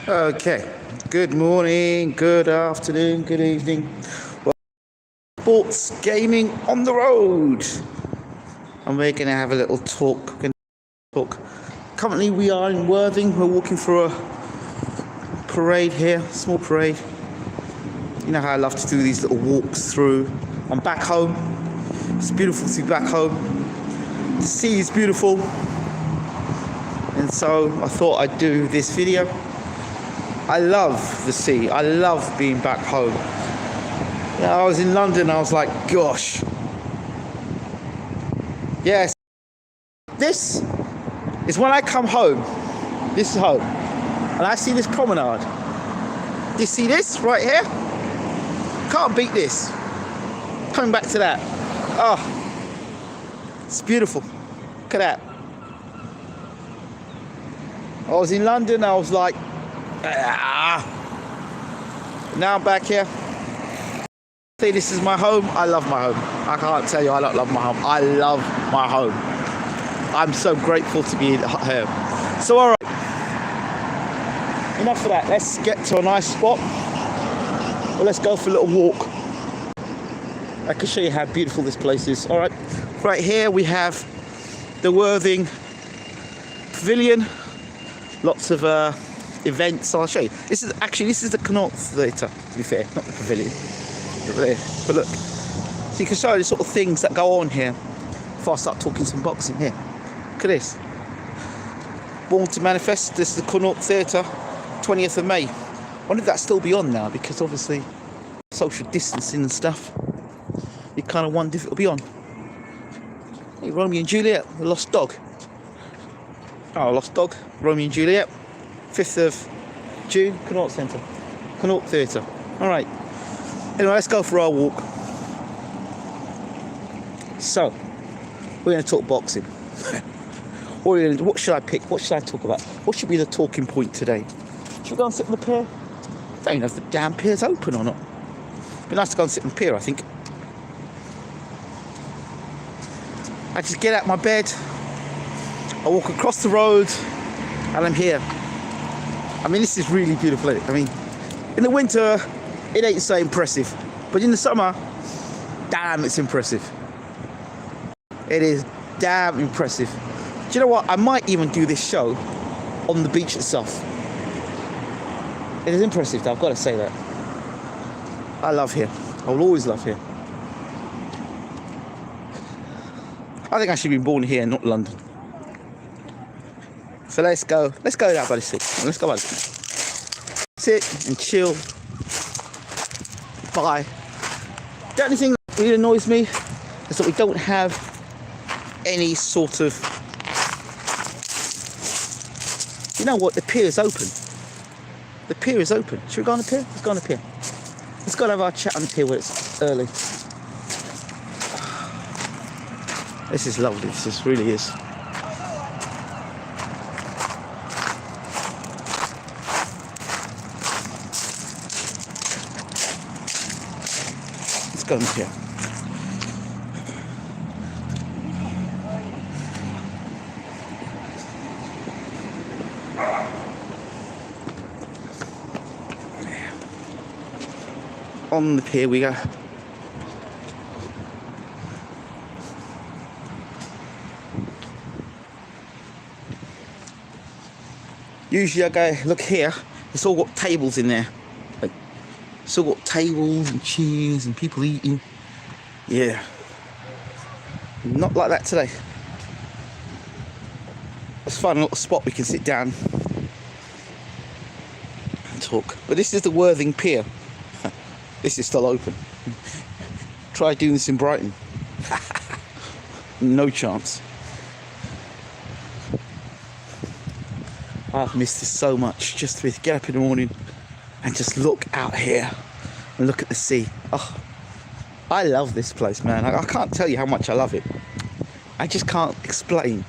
Okay, good morning, good afternoon, good evening. Well, sports gaming on the road, and we're going to have a little talk. Currently, we are in Worthing. We're walking through a parade here, small parade. You know how I love to do these little walks through. I'm back home. It's beautiful to be back home. The sea is beautiful, and so I thought I'd do this video. I love the sea. I love being back home. You know, I was in London. I was like, gosh. Yes. This is when I come home. This is home. And I see this promenade. Do you see this right here? Can't beat this. Coming back to that. Oh, it's beautiful. Look at that. I was in London. I was like, now I'm back here. See, this is my home. I love my home. I can't tell you I don't love my home. I love my home. I'm so grateful to be here. So all right, enough of that. Let's get to a nice spot. Well, let's go for a little walk. I can show you how beautiful this place is. All right, right here we have the Worthing Pavilion. Lots of events. I'll show you. This is the Connaught Theatre, to be fair, not the pavilion. Over there. But look, so you can show you the sort of things that go on here before I start talking some boxing here. Look at this. Bwtm manifest. This is the Connaught Theatre, 20th of May. I wonder if that's still be on now, because obviously social distancing and stuff. You kind of wonder if it'll be on. Hey, Romeo and Juliet, the lost dog. Oh, lost dog, Romeo and Juliet. 5th of June, Connaught Centre, Connaught Theatre. All right. Anyway, let's go for our walk. So, we're going to talk boxing. What should I pick? What should I talk about? What should be the talking point today? Should we go and sit on the pier? I don't know if the damn pier's open or not. It'd be nice to go and sit on the pier, I think. I just get out of my bed, I walk across the road, and I'm here. I mean, this is really beautiful. I mean, in the winter, it ain't so impressive. But in the summer, damn, it's impressive. It is damn impressive. Do you know what? I might even do this show on the beach itself. It is impressive, though, I've got to say that. I love here. I will always love here. I think I should be born here, not London. So let's go down by the sea. Let's go by the sea. Sit and chill. Bye. The only thing that really annoys me is that we don't have any sort of... You know what? The pier is open. The pier is open. Should we go on the pier? Let's go on the pier. Let's go and have our chat on the pier where it's early. This is lovely. This really is. Let's go in here. On the pier we go. Usually I go, look here, it's all got tables in there. Like, it's all got tables and chairs and people eating. Yeah. Not like that today. Let's find a little spot we can sit down and talk. But this is the Worthing Pier. This is still open. Try doing this in Brighton. No chance. I've missed this so much, just to get up in the morning and just look out here and look at the sea. Oh, I love this place, man. I can't tell you how much I love it. I just can't explain.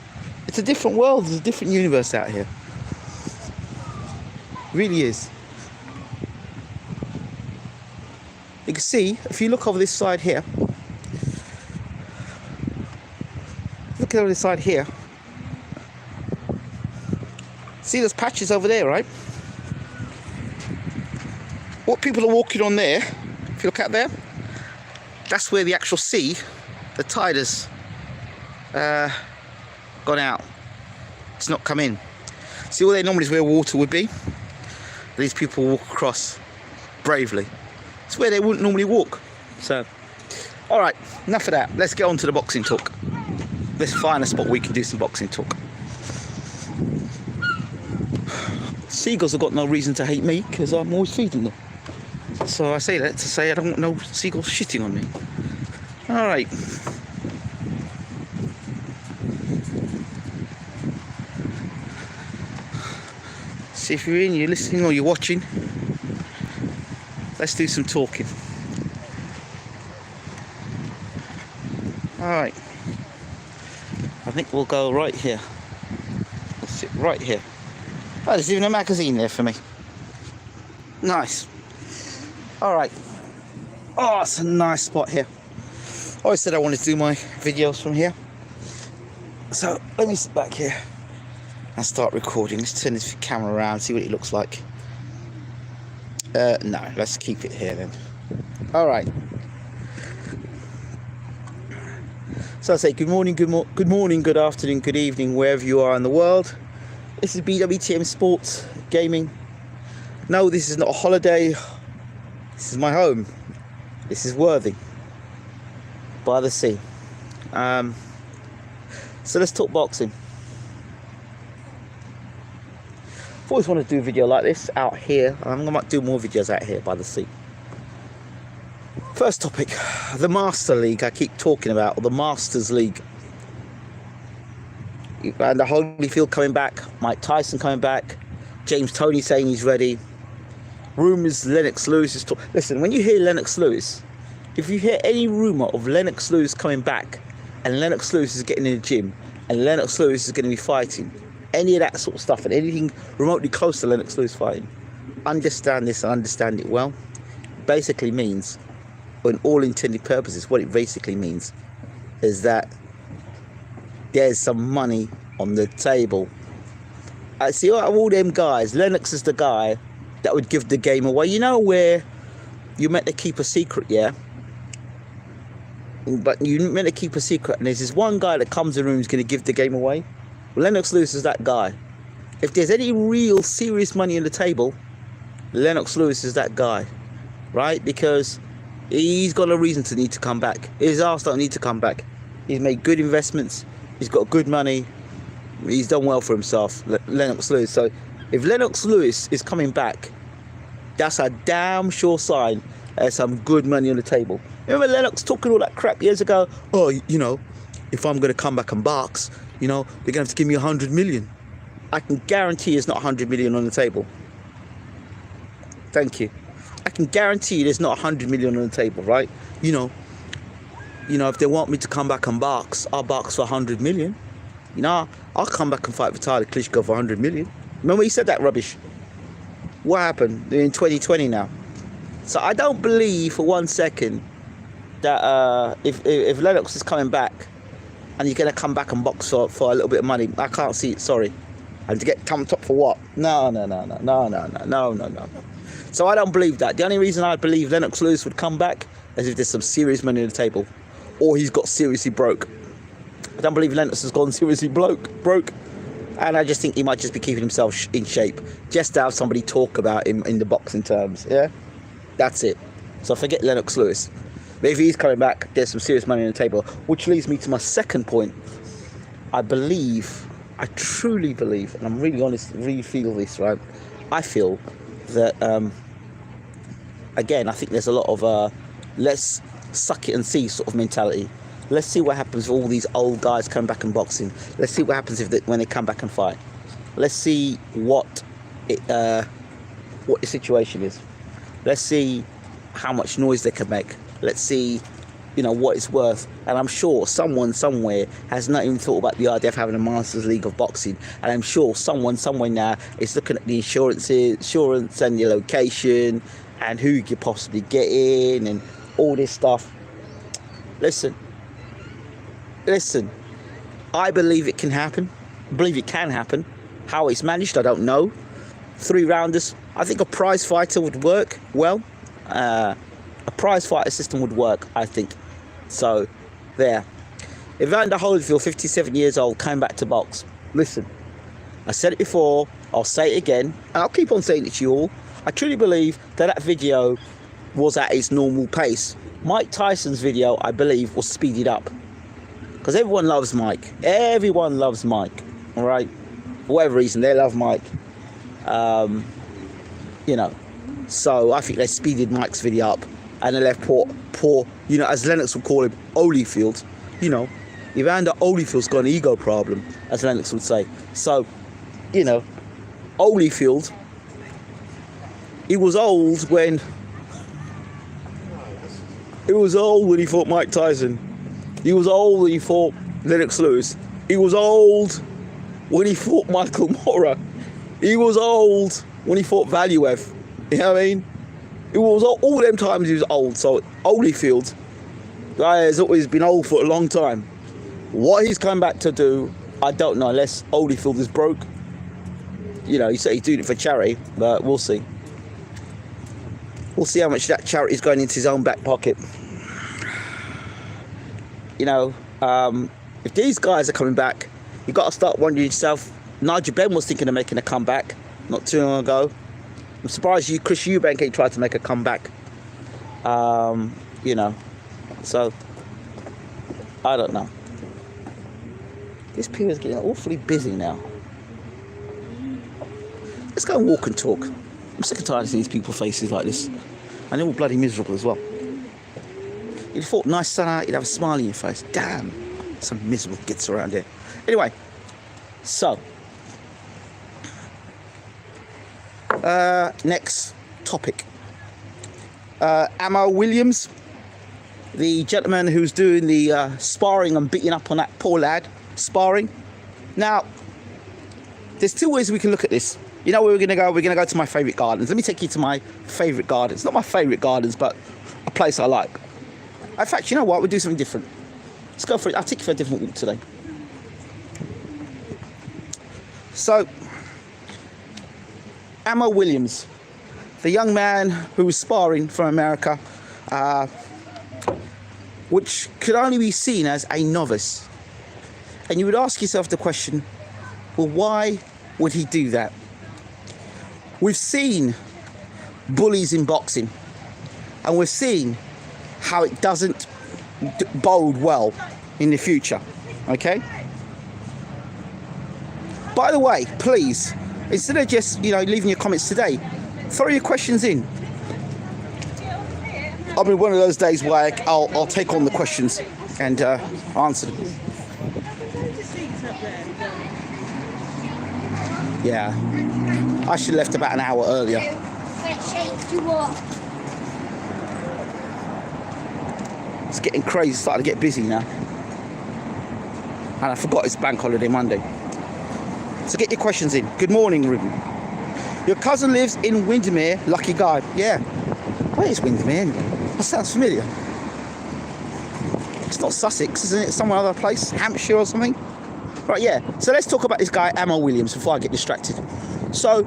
It's a different world, there's a different universe out here. It really is. You can see, if you look over this side here, look over this side here, see those patches over there, right? what people are walking on there, if you look out there, that's where the actual sea, the tide has gone out. It's not come in. See, all there normally is where water would be. These people walk across bravely. It's where they wouldn't normally walk. So, all right, enough of that. Let's get on to the boxing talk. Let's find a spot where we can do some boxing talk. Seagulls have got no reason to hate me because I'm always feeding them. So I say that to say I don't want no seagulls shitting on me. All right. See if you're in, you're listening or you're watching. Let's do some talking. All right. I think we'll go right here. We'll sit right here. Oh, there's even a magazine there for me. Nice. All right. Oh, it's a nice spot here. I always said I wanted to do my videos from here. So let me sit back here and start recording. Let's turn this camera around, see what it looks like. No, let's keep it here then. All right. So I say good morning, good afternoon, good evening, wherever you are in the world. This is Bwtm Sports Gaming. No, this is not a holiday. This is my home. This is Worthing, by the sea. So let's talk boxing. I've always wanted to do a video like this out here. I might do more videos out here by the sea. First topic, the Master League I keep talking about, or the Masters League. And the Holyfield coming back, Mike Tyson coming back, James Toney saying he's ready. Rumours Lennox Lewis is talking. Listen, when you hear Lennox Lewis, if you hear any rumour of Lennox Lewis coming back, and Lennox Lewis is getting in the gym, and Lennox Lewis is going to be fighting, any of that sort of stuff, and anything remotely close to Lennox Lewis fighting, understand this and understand it well. Basically means, in all intended purposes, what it basically means is that there's some money on the table. I see out of all them guys, Lennox is the guy that would give the game away. You know where you're meant to keep a secret, yeah? But you're meant to keep a secret, and there's this one guy that comes in the room who's going to give the game away. Well, Lennox Lewis is that guy. If there's any real serious money on the table, Lennox Lewis is that guy, right? Because he's got a reason to need to come back. His arse don't need to come back. He's made good investments. He's got good money. He's done well for himself, Lennox Lewis. So if Lennox Lewis is coming back, that's a damn sure sign there's some good money on the table. Remember Lennox talking all that crap years ago? Oh, you know, if I'm going to come back and box, you know, they're going to have to give me 100 million. I can guarantee there's not 100 million on the table. Thank you. I can guarantee there's not 100 million on the table, right? You know, if they want me to come back and box, I'll box for 100 million. You know, I'll come back and fight Vitaly Klitschko for 100 million. Remember he said that rubbish? What happened? They're in 2020 now. So I don't believe for 1 second that if Lennox is coming back and you're going to come back and box for a little bit of money, I can't see it, sorry. And to get come top for what? No. So I don't believe that. The only reason I believe Lennox Lewis would come back is if there's some serious money on the table, or he's got seriously broke. I don't believe Lennox has gone seriously broke, and I just think he might just be keeping himself in shape, just to have somebody talk about him in the boxing terms. Yeah, that's it. So forget Lennox Lewis. But if he's coming back, there's some serious money on the table, which leads me to my second point. I truly believe, and I'm really honest, really feel this, right? I feel that, again, I think there's a lot of let's suck it and see sort of mentality. Let's see what happens with all these old guys coming back and boxing. Let's see what happens when they come back and fight. Let's see what the situation is. Let's see how much noise they can make. Let's see, what it's worth. And I'm sure someone somewhere has not even thought about the idea of having a Masters League of boxing. And I'm sure someone somewhere now is looking at the insurance and the location and who you could possibly get in and all this stuff. Listen, I believe it can happen. I believe it can happen. How it's managed, I don't know. 3 rounders. I think a prize fighter would work well. A prize fighter system would work, I think. So, there. Evander Holyfield, 57 years old, came back to box. Listen, I said it before, I'll say it again, and I'll keep on saying it to you all. I truly believe that video was at its normal pace. Mike Tyson's video, I believe, was speeded up. Because everyone loves Mike. Everyone loves Mike. Alright? For whatever reason, they love Mike. You know. So, I think they speeded Mike's video up. And they left poor, you know, as Lennox would call him, Holyfield. You know, Evander Holyfield's got an ego problem, as Lennox would say. So, you know, Holyfield, he was old when he fought Mike Tyson. He was old when he fought Lennox Lewis. He was old when he fought Michael Mora. He was old when he fought Valuev. You know what I mean? It was all them times he was old. So Holyfield, guy has always been old for a long time. What he's come back to do, I don't know, unless Holyfield is broke. You know, he said he's doing it for charity, but we'll see. We'll see how much that charity is going into his own back pocket. You know, if these guys are coming back, you've got to start wondering yourself. Nigel Benn was thinking of making a comeback not too long ago. I'm surprised Chris Eubank ain't tried to make a comeback. You know, so I don't know. This period's getting awfully busy now. Let's go and walk and talk. I'm sick and tired of seeing these people's faces like this. And they're all bloody miserable as well. You'd thought nice sun out, you'd have a smile on your face. Damn, some miserable gits around here. Anyway, so next topic. Ammo Williams, the gentleman who's doing the sparring and beating up on that poor lad, sparring. Now, there's 2 ways we can look at this. You know where we're going to go? We're going to go to my favourite gardens. Let me take you to my favourite gardens. Not my favourite gardens, but a place I like. In fact, you know what? We'll do something different. Let's go for it. I'll take you for a different walk today. So, Ammo Williams, the young man who was sparring from America, which could only be seen as a novice. And you would ask yourself the question, well, why would he do that? We've seen bullies in boxing, and we've seen how it doesn't bode well in the future, okay? By the way, please, instead of just, you know, leaving your comments today, throw your questions in. I'll be one of those days where I'll take on the questions and answer them. Yeah, I should have left about an hour earlier. It's getting crazy, it's starting to get busy now. And I forgot it's bank holiday Monday. So get your questions in. Good morning, Ruben. Your cousin lives in Windermere, lucky guy. Yeah. Where is Windermere anyway? That sounds familiar. It's not Sussex, isn't it? Somewhere other place, Hampshire or something. Right, yeah. So let's talk about this guy, Ammo Williams, before I get distracted. So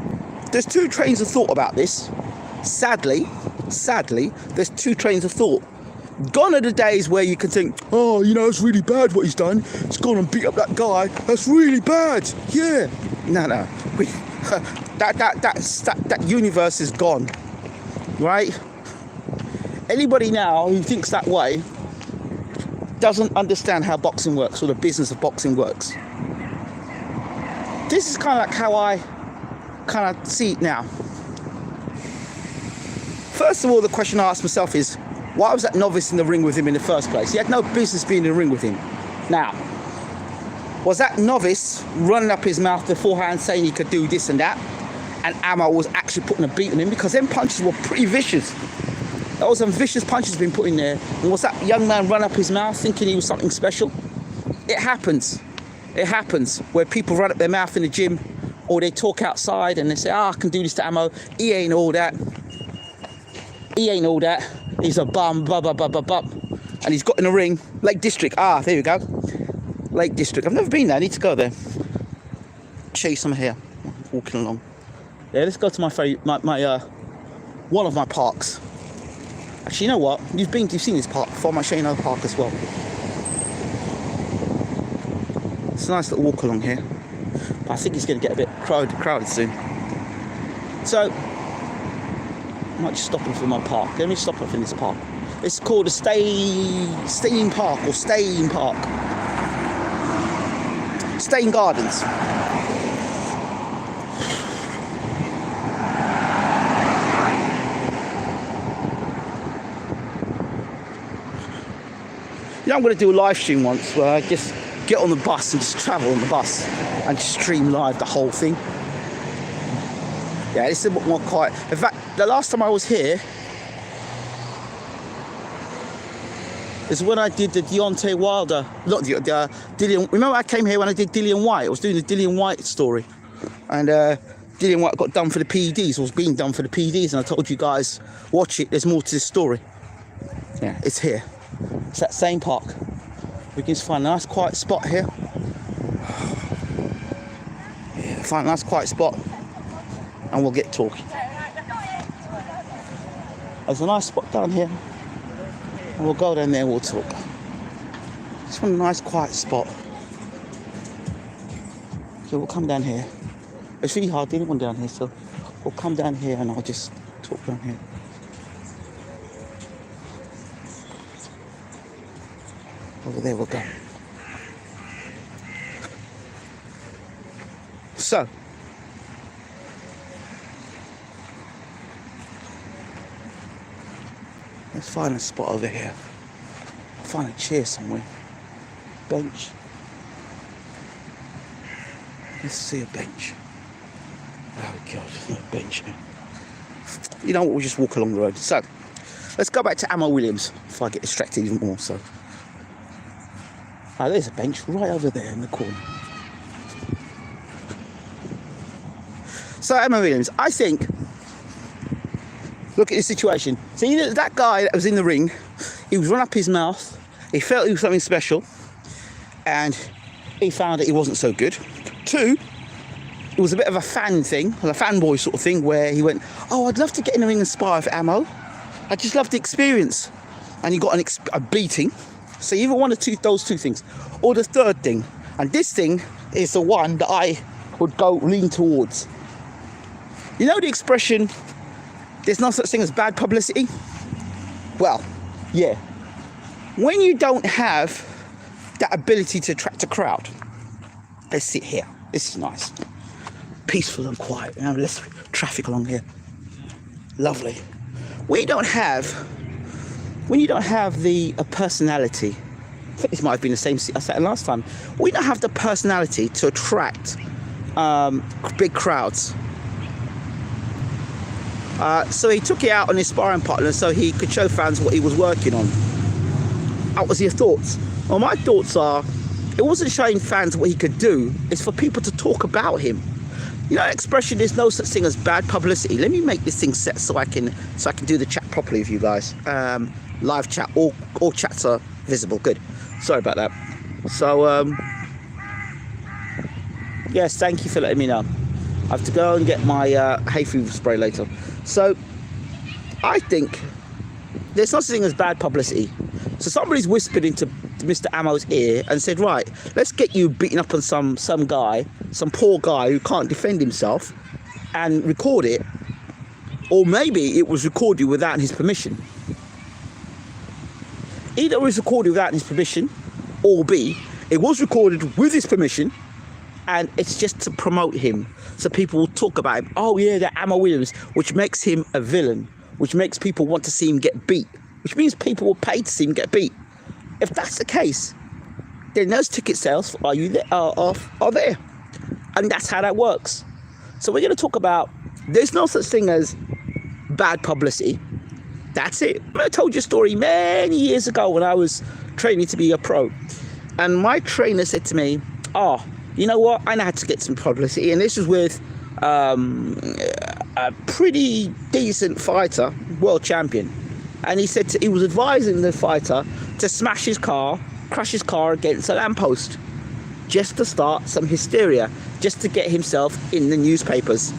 there's 2 trains of thought about this. Sadly, there's 2 trains of thought. Gone are the days where you can think, oh, you know, it's really bad what he's done. He's gone and beat up that guy. That's really bad. Yeah. No. That universe is gone. Right? Anybody now who thinks that way doesn't understand how boxing works or the business of boxing works. This is kind of like how I kind of see it now. First of all, the question I ask myself is, why was that novice in the ring with him in the first place? He had no business being in the ring with him. Now, was that novice running up his mouth beforehand saying he could do this and that, and Ammo was actually putting a beat on him? Because them punches were pretty vicious. There was some vicious punches being put in there. And was that young man run up his mouth thinking he was something special? It happens. It happens where people run up their mouth in the gym, or they talk outside and they say, I can do this to Ammo. He ain't all that. He ain't all that. He's a bum, blah, blah, blah, blah, blah. And he's got in the ring. Lake District. Ah, there we go. Lake District. I've never been there. I need to go there. Show you some here. Walking along. Yeah, let's go to one of my parks. Actually, you know what? You've seen this park before. I might show you another park as well. It's a nice little walk along here, but I think it's going to get a bit crowded soon. So I might just stop in for my park. Let me stop off in this park. It's called a Staying Park or Staying Park. Staying Gardens. You know, I'm going to do a live stream once where I just get on the bus and just travel on the bus and just stream live the whole thing. Yeah, this is a bit more quiet. In fact, the last time I was here is when I did the Deontay Wilder, not the Dillian. Remember I came here when I did Dillian White? I was doing the Dillian White story. And Dillian White got done for the PEDs, or was being done for the PEDs, and I told you guys, watch it, there's more to this story. Yeah, it's here. It's that same park. We can just find a nice quiet spot here. Yeah, find a nice quiet spot and we'll get talking. There's a nice spot down here and we'll go down there and we'll talk. Just want a nice quiet spot. So we'll come down here. It's really hard, anyone down here, so we'll come down here and I'll just talk down here. Over there we'll go. So, let's find a spot over here. Find a chair somewhere. Bench. Let's see a bench. Oh God, there's no bench here. You know what, we'll just walk along the road. So, let's go back to Ammo Williams before I get distracted even more. So, oh, there's a bench right over there in the corner. So, Ammo Williams, I think, look at the situation. So, you know, that guy that was in the ring, he was run up his mouth, he felt he was something special, and he found that he wasn't so good. 2, it was a bit of a fan thing, a fanboy sort of thing, where he went, oh, I'd love to get in the ring and spar for Ammo. I just love the experience. And he got a beating. So either one of those two things. Or the third thing. And this thing is the one that I would lean towards. You know the expression, there's no such thing as bad publicity? Well, yeah. When you don't have that ability to attract a crowd. Let's sit here. This is nice. Peaceful and quiet. You know, less traffic along here. Lovely. When you don't have the personality, I think this might have been the same I said last time. We don't have the personality to attract big crowds. So he took it out on his sparring partner so he could show fans what he was working on. What was your thoughts? Well, my thoughts are, it wasn't showing fans what he could do. It's for people to talk about him. You know, expression, there's no such thing as bad publicity. Let me make this thing set so I can do the chat properly with you guys. Live chat, all chats are visible. Good. Sorry about that. So, yes, thank you for letting me know. I have to go and get my hay fever spray later. So, I think there's no such thing as bad publicity. So somebody's whispered into Mr. Ammo's ear and said, right, let's get you beating up on some guy, some poor guy who can't defend himself, and record it. Or maybe it was recorded without his permission. Either it was recorded without his permission, or B, it was recorded with his permission, and it's just to promote him, so people will talk about him. Oh yeah, that Ammo Williams, which makes him a villain, which makes people want to see him get beat, which means people will pay to see him get beat. If that's the case, then those ticket sales are there, and that's how that works. So we're going to talk about, there's no such thing as bad publicity. That's it. I told you a story many years ago when I was training to be a pro, and my trainer said to me, oh, you know what, I know how to get some publicity. And this was with a pretty decent fighter, world champion. And he said he was advising the fighter to smash his car, crash his car against a lamppost, just to start some hysteria, just to get himself in the newspapers.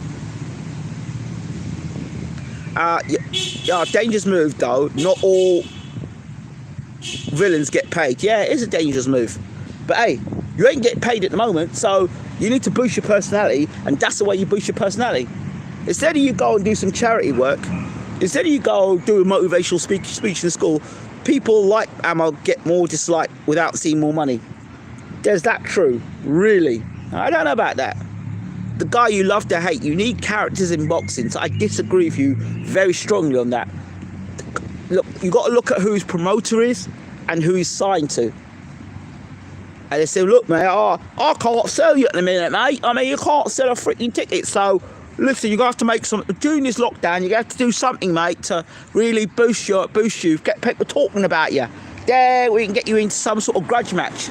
Yeah, dangerous move though. Not all villains get paid. Yeah, it is a dangerous move. But hey, you ain't getting paid at the moment, so you need to boost your personality, and that's the way you boost your personality. Instead of you go and do some charity work, instead of you go do a motivational speech in school, people like Ammo get more dislike without seeing more money. There's that true, really. I don't know about that. The guy you love to hate, you need characters in boxing, so I disagree with you very strongly on that. Look, you got to look at who his promoter is and who he's signed to. And they say, look, mate, I can't sell you at the minute, mate. I mean, you can't sell a freaking ticket. So, listen, you're going to have to make some... During this lockdown, you're going to have to do something, mate, to really boost you, get people talking about you. There, we can get you into some sort of grudge match.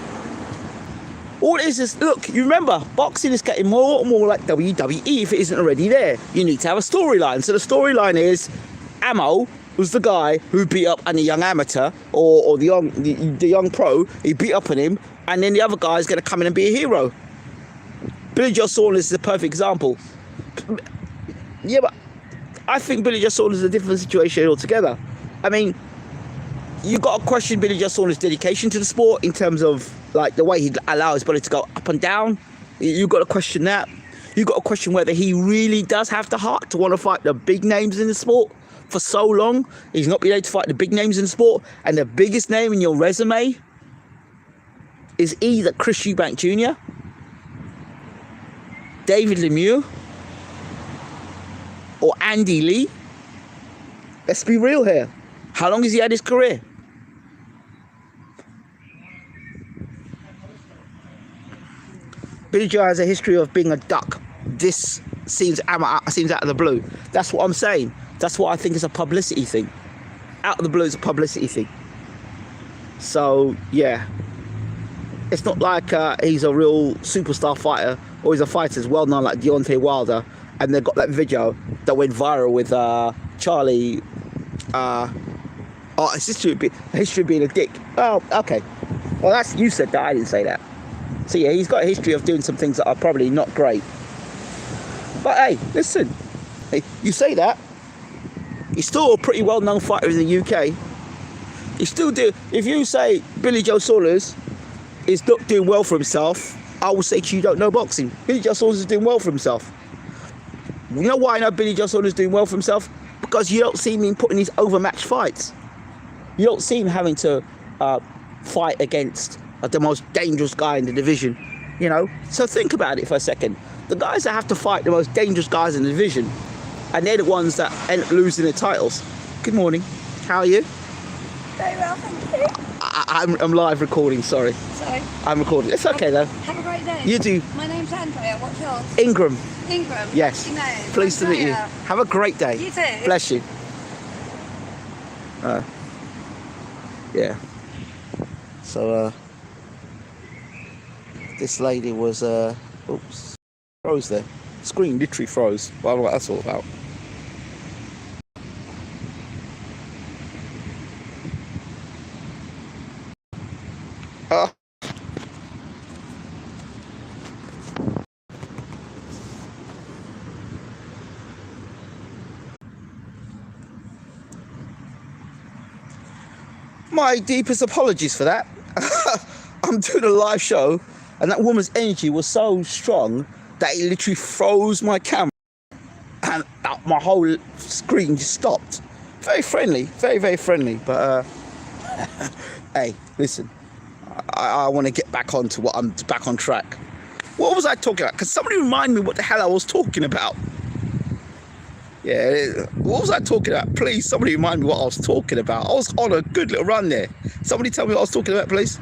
All it is, look, you remember, boxing is getting more and more like WWE if it isn't already there. You need to have a storyline. So the storyline is, Ammo was the guy who beat up on the young amateur or the young pro. He beat up on him, and then the other guy is going to come in and be a hero. Billy Joe Saunders is a perfect example. Yeah, but I think Billy Joe Saunders is a different situation altogether. I mean, you got to question Billy Joe Saunders' dedication to the sport in terms of like the way he allows his body to go up and down. You got to question that. You got to question whether he really does have the heart to want to fight the big names in the sport. For so long, he's not been able to fight the big names in the sport, and the biggest name in your resume is either Chris Eubank Jr., David Lemieux, or Andy Lee. Let's be real here. How long has he had his career? Billy Joe has a history of being a duck. This seems out of the blue. That's what I'm saying. That's what I think is a publicity thing. Out of the blue is a publicity thing. So, yeah. It's not like he's a real superstar fighter, or he's a fighter as well known like Deontay Wilder, and they've got that video that went viral with Charlie. It's history of being a dick. Oh, okay. Well, that's, you said that, I didn't say that. So yeah, he's got a history of doing some things that are probably not great. But hey, listen, hey, you say that, he's still a pretty well-known fighter in the UK. He still do. If you say Billy Joe Saunders is not doing well for himself, I will say to you, don't know boxing. Billy Joe Saunders is doing well for himself. You know why I know Billy Joe Saunders is doing well for himself? Because you don't see him putting these overmatched fights. You don't see him having to fight against the most dangerous guy in the division, you know? So think about it for a second. The guys that have to fight the most dangerous guys in the division, and they're the ones that end up losing their titles. Good morning. How are you? Very well, thank you. I'm live recording, sorry. Sorry. I'm recording. It's okay though. Have a great day. You do. My name's Andrea. What's yours? Ingram. Ingram. Yes. Nice. Pleased to meet you. Andrea. Have a great day. You too. Bless you. Yeah. So, this lady was, oops, froze there. Screen literally froze. I don't know what that's all about. My deepest apologies for that. I'm doing a live show, and that woman's energy was so strong that it literally froze my camera, and my whole screen just stopped. Very friendly, very, very friendly. But hey, listen, I want to get back onto what I'm back on track. What was I talking about? Because somebody remind me what the hell I was talking about. Yeah, what was I talking about? Please, somebody remind me what I was talking about. I was on a good little run there. Somebody tell me what I was talking about, please.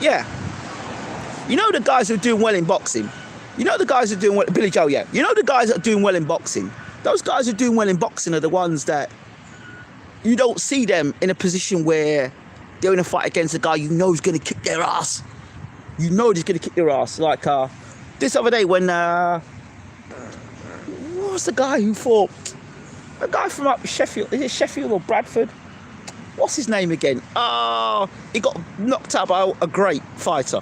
Yeah. You know the guys who are doing well in boxing? You know the guys who are doing well, Billy Joe, yeah. You know the guys that are doing well in boxing? Those guys who are doing well in boxing are the ones that you don't see them in a position where they're in a fight against a guy you know is going to kick their ass. You know he's going to kick their ass. Like this other day when, what was the guy who fought? A guy from up Sheffield, is it Sheffield or Bradford? what's his name again? Oh, he got knocked out by a great fighter.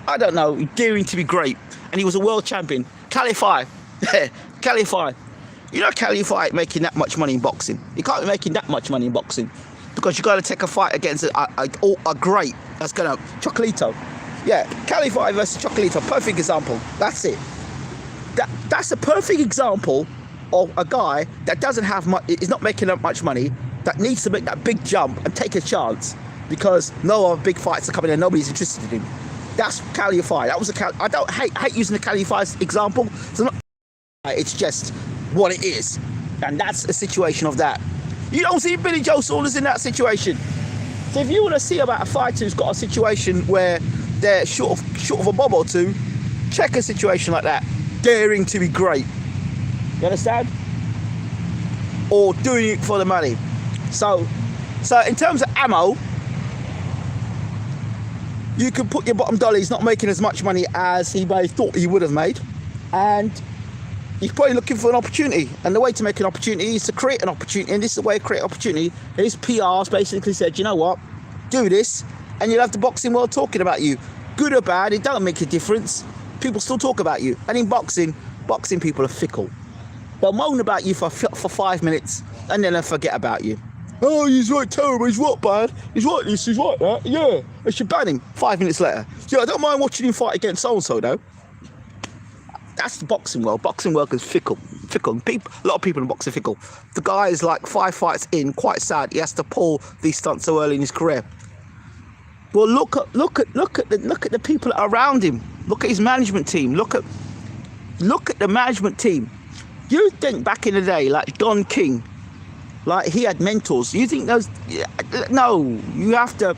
I don't know, daring to be great. And he was a world champion. Calify. Calify. You know Calify making that much money in boxing. You can't be making that much money in boxing because you got to take a fight against a great that's going to... Chocolito. Yeah, Calify versus Chocolito. Perfect example. That's it. That's a perfect example of a guy that doesn't have much, is not making that much money, that needs to make that big jump and take a chance because no other big fights are coming and nobody's interested in him. That's Calify. That was I don't hate using the Calify example. It's just what it is, and that's a situation of that. You don't see Billy Joe Saunders in that situation. So if you want to see about a fighter who's got a situation where they're short of a bob or two, check a situation like that. Daring to be great. You understand? Or doing it for the money. So in terms of ammo, you can put your bottom dollar. He's not making as much money as he may have thought he would have made, and he's probably looking for an opportunity. And the way to make an opportunity is to create an opportunity. And this is the way to create opportunity. His PRs basically said, you know what, do this, and you'll have the boxing world talking about you, good or bad. It don't make a difference. People still talk about you. And in boxing people are fickle. They'll moan about you for 5 minutes and then they'll forget about you. Oh, he's right terrible, he's right bad, he's right this, he's right that, yeah, I should ban him. 5 minutes later, yeah, I don't mind watching him fight against so-and-so though. That's the boxing world. Boxing world is fickle. A lot of people in boxing are fickle. The guy is like 5 fights in, quite sad, he has to pull these stunts so early in his career. Well, look at the people around him. Look at his management team. Look at the management team. You think back in the day, like Don King, like he had mentors. You think those? No, you have to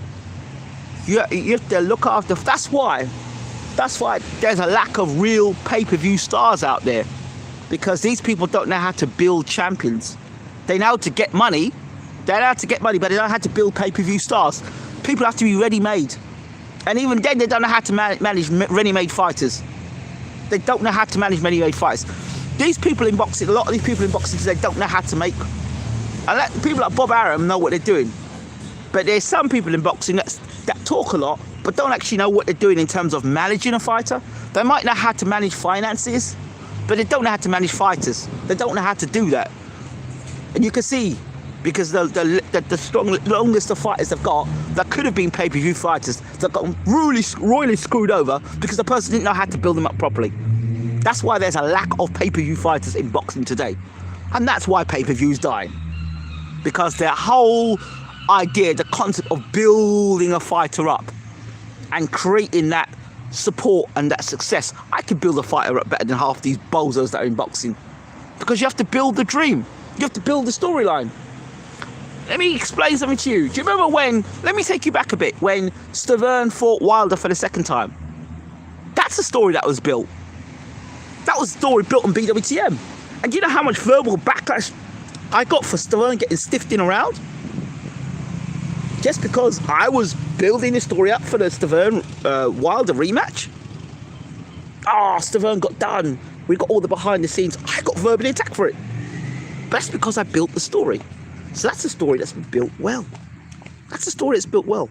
look after. That's why there's a lack of real pay-per-view stars out there, because these people don't know how to build champions. They know how to get money. They know how to get money, but they don't know how to build pay-per-view stars. People have to be ready-made, and even then, they don't know how to manage ready-made fighters. They don't know how to manage ready-made fights. These people in boxing, a lot of these people in boxing today don't know how to make. And people like Bob Arum know what they're doing, but there's some people in boxing that talk a lot, but don't actually know what they're doing in terms of managing a fighter. They might know how to manage finances, but they don't know how to manage fighters. They don't know how to do that, and you can see. Because the strong, long list of fighters they've got that could have been pay-per-view fighters that got royally screwed over because the person didn't know how to build them up properly. That's why there's a lack of pay-per-view fighters in boxing today. And that's why pay-per-view's dying. Because their whole idea, the concept of building a fighter up and creating that support and that success. I could build a fighter up better than half these bozos that are in boxing. Because you have to build the dream. You have to build the storyline. Let me explain something to you. Do you remember when, let me take you back a bit, when Stavern fought Wilder for the second time? That's a story that was built. That was a story built on Bwtm. And do you know how much verbal backlash I got for Stavern getting stiffed in a round? Just because I was building the story up for the Stavern Wilder rematch. Stavern got done. We got all the behind the scenes. I got verbally attacked for it. But that's because I built the story. So that's a story that's been built well. That's a story that's built well.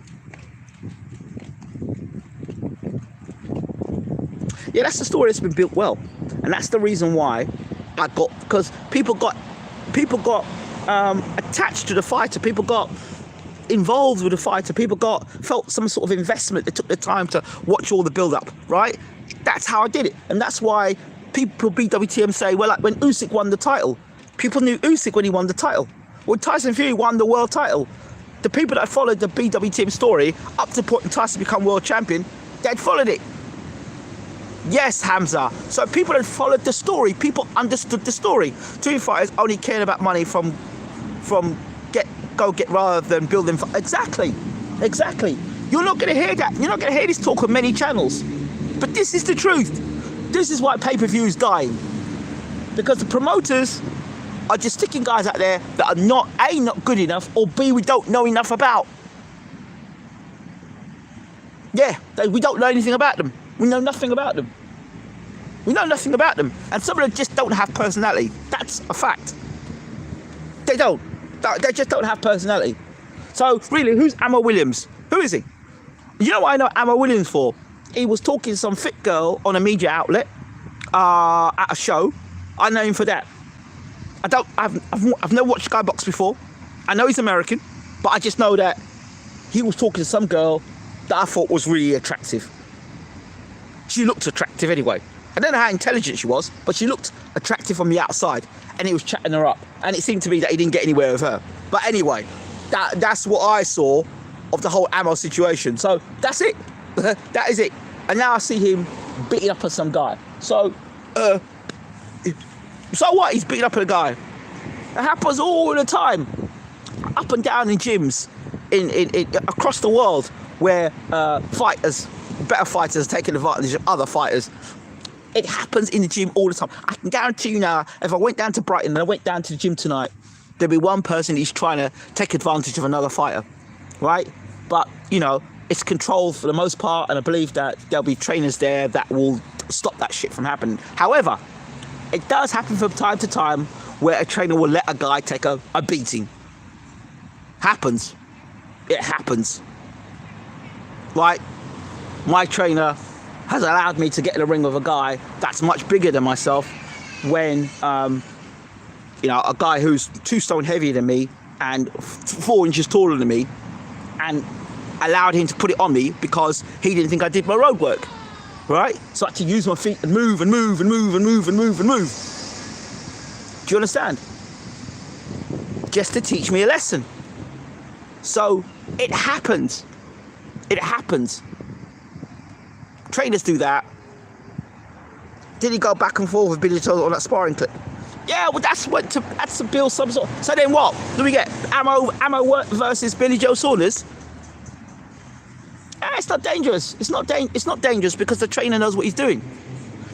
Yeah, that's the story that's been built well. And that's the reason why I got, because people got attached to the fighter. People got involved with the fighter. People felt some sort of investment. They took the time to watch all the build-up, right? That's how I did it. And that's why people, Bwtm say, well, like when Usyk won the title, people knew Usyk when he won the title. When Tyson Fury won the world title, the people that followed the Bwtm story up to the point when Tyson become world champion, they'd followed it. Yes, Hamza. So people had followed the story. People understood the story. Two fighters only cared about money from get rather than building. Exactly. You're not going to hear that. You're not going to hear this talk on many channels. But this is the truth. This is why pay-per-view is dying, because the promoters are just sticking guys out there that are not A, not good enough, or B, we don't know enough about. Yeah, we don't know anything about them. We know nothing about them. And some of them just don't have personality. That's a fact. They don't. They just don't have personality. So really, who's Ammo Williams? Who is he? You know what I know Ammo Williams for? He was talking to some fit girl on a media outlet at a show. I know him for that. I've never watched Guy box before. I know he's American, but I just know that he was talking to some girl that I thought was really attractive. She looked attractive anyway. I don't know how intelligent she was, but she looked attractive from the outside, and he was chatting her up, and it seemed to me that he didn't get anywhere with her. But anyway, that's what I saw of the whole Ammo situation. So that's it. That is it. And now I see him beating up on some guy. So what? He's beating up on a guy. It happens all the time, up and down in gyms, in across the world, where better fighters are taking advantage of other fighters. It happens in the gym all the time. I can guarantee you now, if I went down to Brighton and I went down to the gym tonight, there'd be one person who's trying to take advantage of another fighter, right? But, you know, it's controlled for the most part, and I believe that there'll be trainers there that will stop that shit from happening. However, it does happen from time to time where a trainer will let a guy take a beating. Happens. It happens. Like, my trainer has allowed me to get in the ring with a guy that's much bigger than myself when, you know, a guy who's 2 stone heavier than me and 4 inches taller than me, and allowed him to put it on me because he didn't think I did my road work, right? So I had to use my feet and move and move and move and move and move and move. Do you understand? Just to teach me a lesson. So it happens. It happens. Trainers do that. Did he go back and forth with Billy Joe on that sparring clip? Yeah, well, that's to build some sort. So then what? Do we get Ammo versus Billy Joe Saunders? It's not dangerous. It's not dangerous because the trainer knows what he's doing.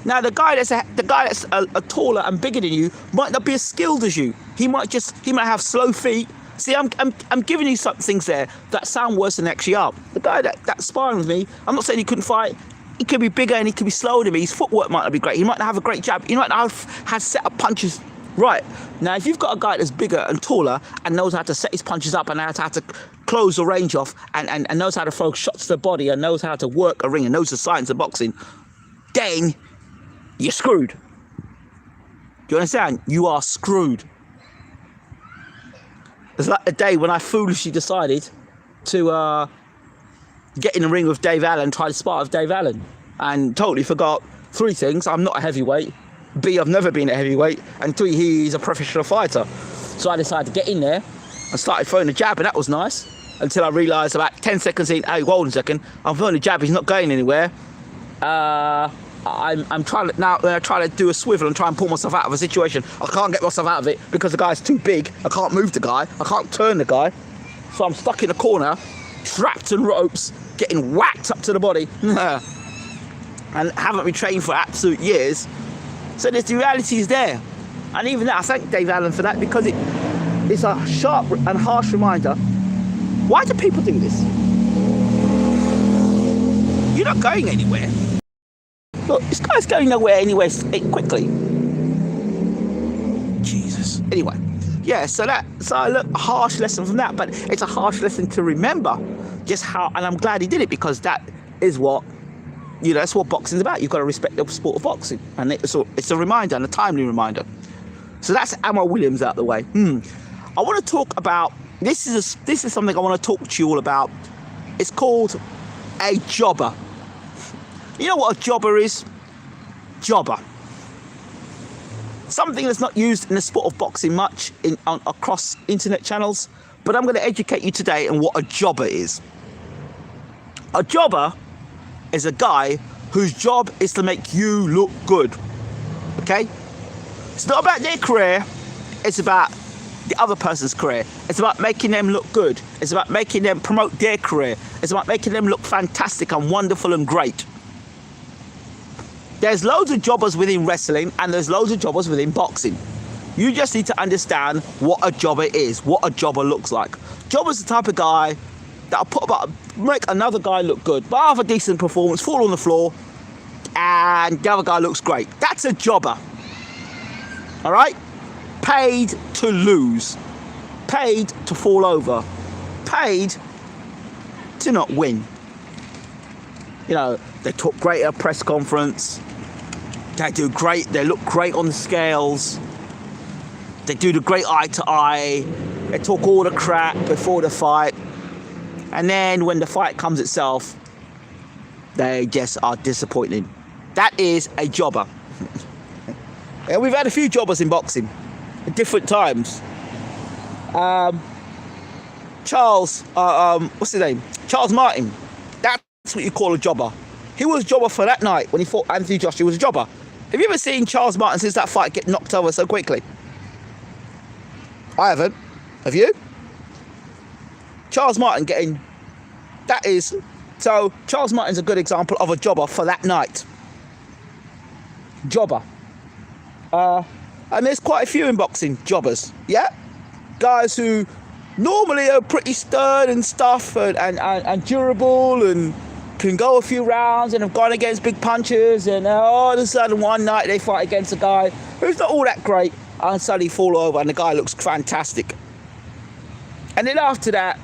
Now the guy that's a taller and bigger than you might not be as skilled as you. He might have slow feet. See, I'm giving you some things there that sound worse than they actually are. The guy that's sparring with me, I'm not saying he couldn't fight. He could be bigger and he could be slower than me. His footwork might not be great. He might not have a great jab. He might not have set up punches right. Now, if you've got a guy that's bigger and taller and knows how to set his punches up and knows how to close the range off and knows how to throw shots to the body and knows how to work a ring and knows the science of boxing, then you're screwed. Do you understand? You are screwed. It's like the day when I foolishly decided to get in the ring with Dave Allen, try to spar with Dave Allen, and totally forgot 3 things. I'm not a heavyweight. B, I've never been a heavyweight. And 3, he's a professional fighter. So I decided to get in there and started throwing a jab, and that was nice. Until I realised about 10 seconds in, hey, hold on a second, I'm throwing a jab, he's not going anywhere. I'm trying to, now when I try to do a swivel and try and pull myself out of a situation, I can't get myself out of it because the guy's too big. I can't move the guy, I can't turn the guy. So I'm stuck in a corner, trapped in ropes, getting whacked up to the body. And haven't been trained for absolute years. So the reality is there. And even that, I thank Dave Allen for that, because it's a sharp and harsh reminder. Why do people do this? You're not going anywhere. Look, this guy's going nowhere anywhere quickly. Jesus. Anyway, yeah, so look, a harsh lesson from that, but it's a harsh lesson to remember just how, and I'm glad he did it, because that is what, you know, that's what boxing's about. You've got to respect the sport of boxing, and it's a reminder, and a timely reminder. So that's Ammo Williams out the way. I want to talk about, this is something I want to talk to you all about. It's called a jobber. You know what a jobber is? Jobber. Something that's not used in the sport of boxing much across internet channels, but I'm going to educate you today on what a jobber is. A jobber is a guy whose job is to make you look good. Okay? It's not about their career, it's about the other person's career. It's about making them look good. It's about making them promote their career. It's about making them look fantastic and wonderful and great. There's loads of jobbers within wrestling, and there's loads of jobbers within boxing. You just need to understand what a jobber is, what a jobber looks like. Jobber's the type of guy that'll make another guy look good, but have a decent performance, fall on the floor, and the other guy looks great. That's a jobber. All right? Paid to lose, paid to fall over, paid to not win. You know, they talk great at a press conference. They do great. They look great on the scales. They do the great eye to eye. They talk all the crap before the fight. And then when the fight comes itself, they just are disappointing. That is a jobber. And we've had a few jobbers in boxing at different times. Charles, what's his name? Charles Martin. That's what you call a jobber. He was a jobber for that night when he fought Anthony Joshua. He was a jobber. Have you ever seen Charles Martin since that fight get knocked over so quickly? I haven't. Have you? Charles Martin getting... That is... So, Charles Martin's a good example of a jobber for that night. Jobber. And there's quite a few in boxing, jobbers. Yeah? Guys who normally are pretty stern and stuff and durable and can go a few rounds and have gone against big punches, and all of a sudden one night they fight against a guy who's not all that great and suddenly fall over and the guy looks fantastic. And then after that,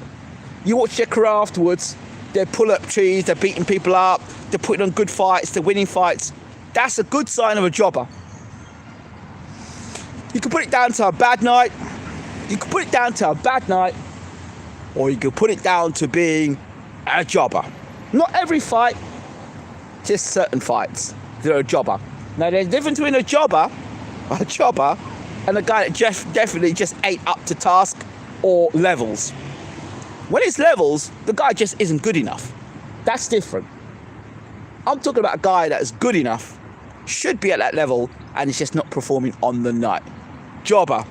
you watch their career afterwards. They pull up trees, they're beating people up, they're putting on good fights, they're winning fights. That's a good sign of a jobber. You can put it down to a bad night. You can put it down to a bad night, or you can put it down to being a jobber. Not every fight, just certain fights. They're a jobber. Now there's a difference between a jobber, and a guy that definitely just ain't up to task or levels. When it's levels, the guy just isn't good enough. That's different. I'm talking about a guy that is good enough, should be at that level, and is just not performing on the night. Jobber.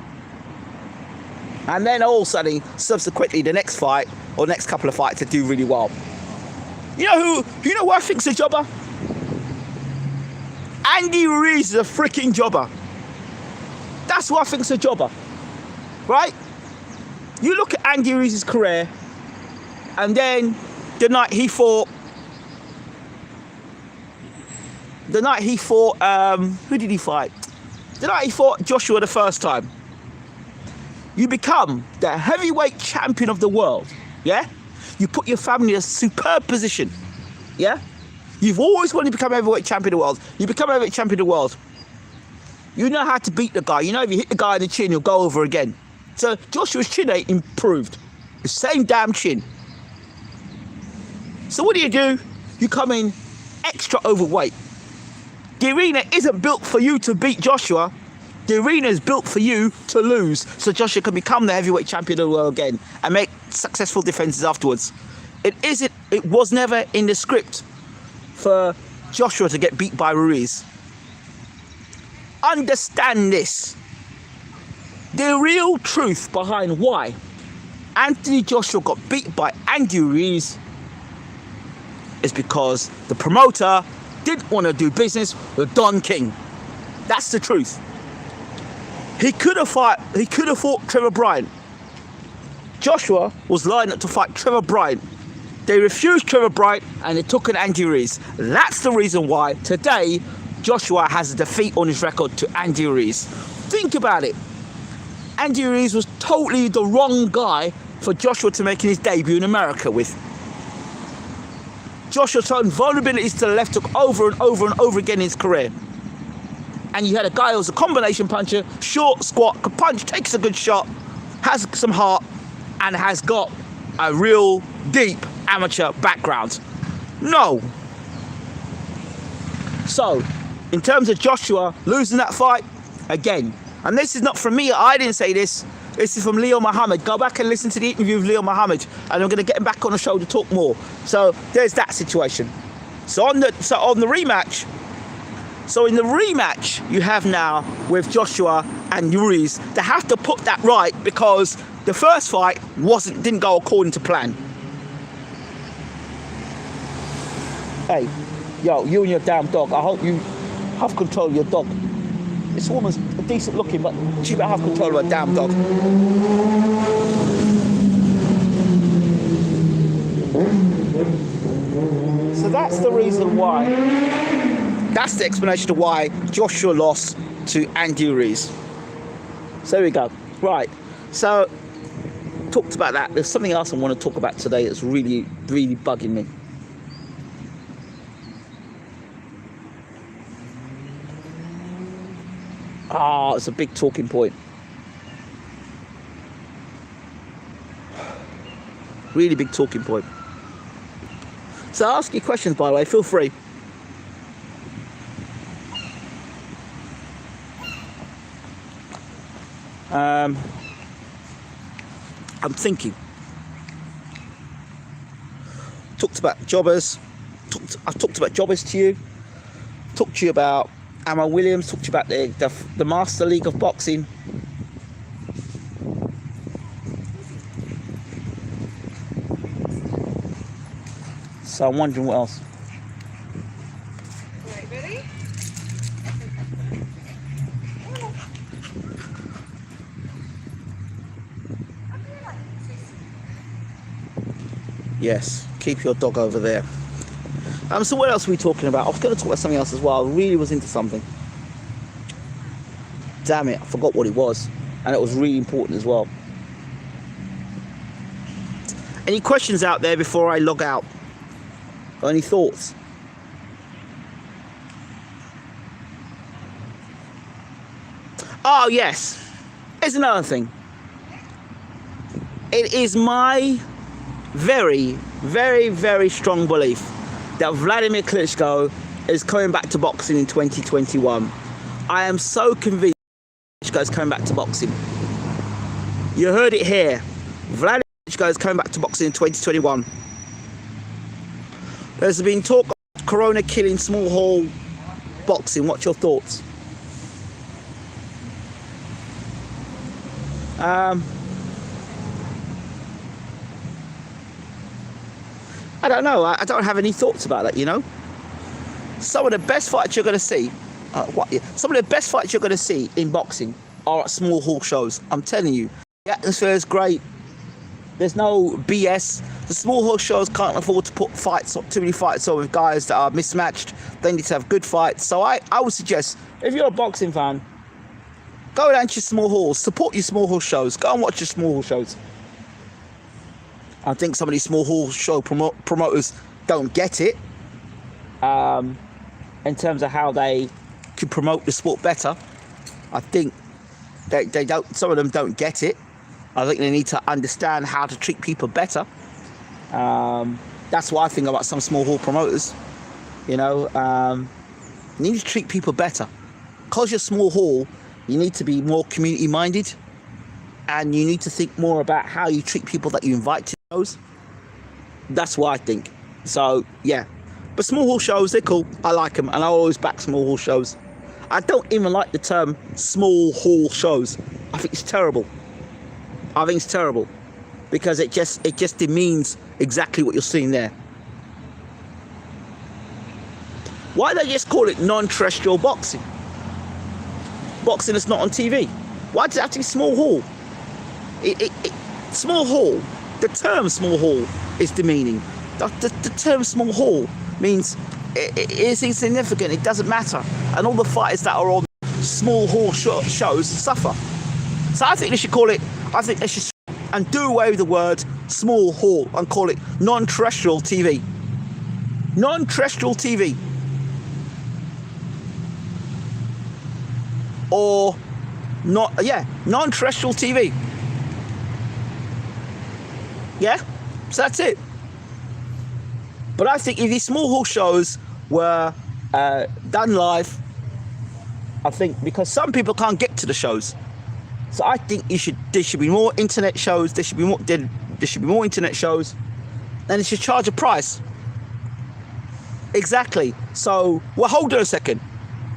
And then all of a sudden, subsequently, the next fight, or next couple of fights, they do really well. You know who I think's a jobber? Andy Ruiz is a freaking jobber. That's who I think's a jobber. Right? You look at Andy Ruiz's career, and then the night he fought, who did he fight? The night he fought Joshua the first time. You become the heavyweight champion of the world, yeah? You put your family in a superb position, yeah? You've always wanted to become heavyweight champion of the world. You become heavyweight champion of the world. You know how to beat the guy. You know if you hit the guy in the chin, he'll go over again. So Joshua's chin ain't improved. The same damn chin. So what do? You come in extra overweight. The arena isn't built for you to beat Joshua. The arena is built for you to lose, so Joshua can become the heavyweight champion of the world again and make successful defenses afterwards. It was never in the script for Joshua to get beat by Ruiz. Understand this. The real truth behind why Anthony Joshua got beat by Andy Ruiz is because the promoter didn't want to do business with Don King. That's the truth. He could have fought Trevor Bryant. Joshua was lined up to fight Trevor Bryant. They refused Trevor Bryant and they took an Andy Ruiz. That's the reason why today Joshua has a defeat on his record to Andy Ruiz. Think about it. Andy Ruiz was totally the wrong guy for Joshua to make his debut in America with. Joshua's own vulnerabilities to the left took over and over and over again in his career. And you had a guy who was a combination puncher, short, squat, can punch, takes a good shot, has some heart, and has got a real deep amateur background. No. So, in terms of Joshua losing that fight, again, and this is not from me, I didn't say this, this is from Leo Muhammad. Go back and listen to the interview with Leo Muhammad, and I'm going to get him back on the show to talk more. So, there's that situation. So in the rematch, in the rematch you have now with Joshua and Ruiz, they have to put that right because the first fight didn't go according to plan. Hey, yo, you and your damn dog, I hope you have control of your dog. This woman's decent looking, but she better have control of her damn dog. So that's the reason why. That's the explanation to why Joshua lost to Andy Ruiz. So there we go. Right. So talked about that. There's something else I want to talk about today that's really, really bugging me. It's a big talking point. Really big talking point. So ask your questions, by the way, feel free. I'm thinking. Talked about jobbers. I've talked about jobbers to you. Talked to you about Amma Williams. Talked to you about the Master League of Boxing. So I'm wondering what else. Right, ready? Yes, keep your dog over there. So what else are we talking about? I was going to talk about something else as well. I really was into something. Damn it, I forgot what it was. And it was really important as well. Any questions out there before I log out? Or any thoughts? Oh yes, here's another thing. It is my very, very, very strong belief that Vladimir Klitschko is coming back to boxing in 2021. I am so convinced Klitschko is coming back to boxing. You heard it here. Vladimir Klitschko is coming back to boxing in 2021. There's been talk of Corona killing small hall boxing. What's your thoughts? I don't know. I don't have any thoughts about that, you know. Some of the best fights you're going to see, some of the best fights you're going to see in boxing are at small hall shows. I'm telling you, the atmosphere is great. There's no BS. The small hall shows can't afford to put too many fights on with guys that are mismatched. They need to have good fights. So I would suggest, if you're a boxing fan, go down to your small halls, support your small hall shows. Go and watch your small hall shows. I think some of these small hall show promoters don't get it in terms of how they can promote the sport better. I think they don't. Some of them don't get it. I think they need to understand how to treat people better. That's what I think about some small hall promoters. You know, you need to treat people better. Because you're small hall, you need to be more community minded. And you need to think more about how you treat people that you invite to shows. That's what I think. So, yeah. But small hall shows, they're cool. I like them. And I always back small hall shows. I don't even like the term small hall shows. I think it's terrible. I think it's terrible. Because it just demeans exactly what you're seeing there. Why don't they just call it non-terrestrial boxing? Boxing that's not on TV. Why does it have to be small hall? Small hall, the term small hall is demeaning. The term small hall means it is insignificant, it doesn't matter. And all the fighters that are on small hall shows suffer. So I think they should call it, they should and do away with the word small hall and call it non-terrestrial TV. Non-terrestrial TV. Or non-terrestrial TV. Yeah, so that's it. But I think if these small hall shows were done live, I think because some people can't get to the shows, so I think there should be more internet shows. There should be more internet shows, and they should charge a price. Exactly. So, well, hold on a second.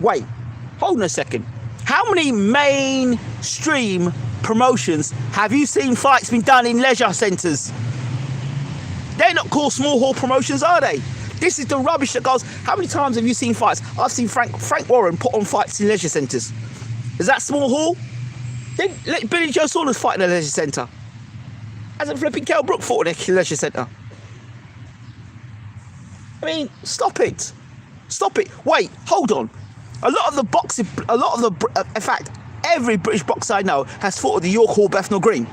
Wait, hold on a second. How many mainstream promotions have you seen fights been done in leisure centres? They're not called small hall promotions, are they? This is the rubbish that goes. How many times have you seen fights? I've seen Frank Warren put on fights in leisure centres. Is that small hall? Then let Billy Joe Saunders fight in a leisure centre. Hasn't flipping Kell Brook fought in a leisure centre? I mean, stop it. Stop it. Wait, hold on. In fact, every British boxer I know has fought at the York Hall, Bethnal Green.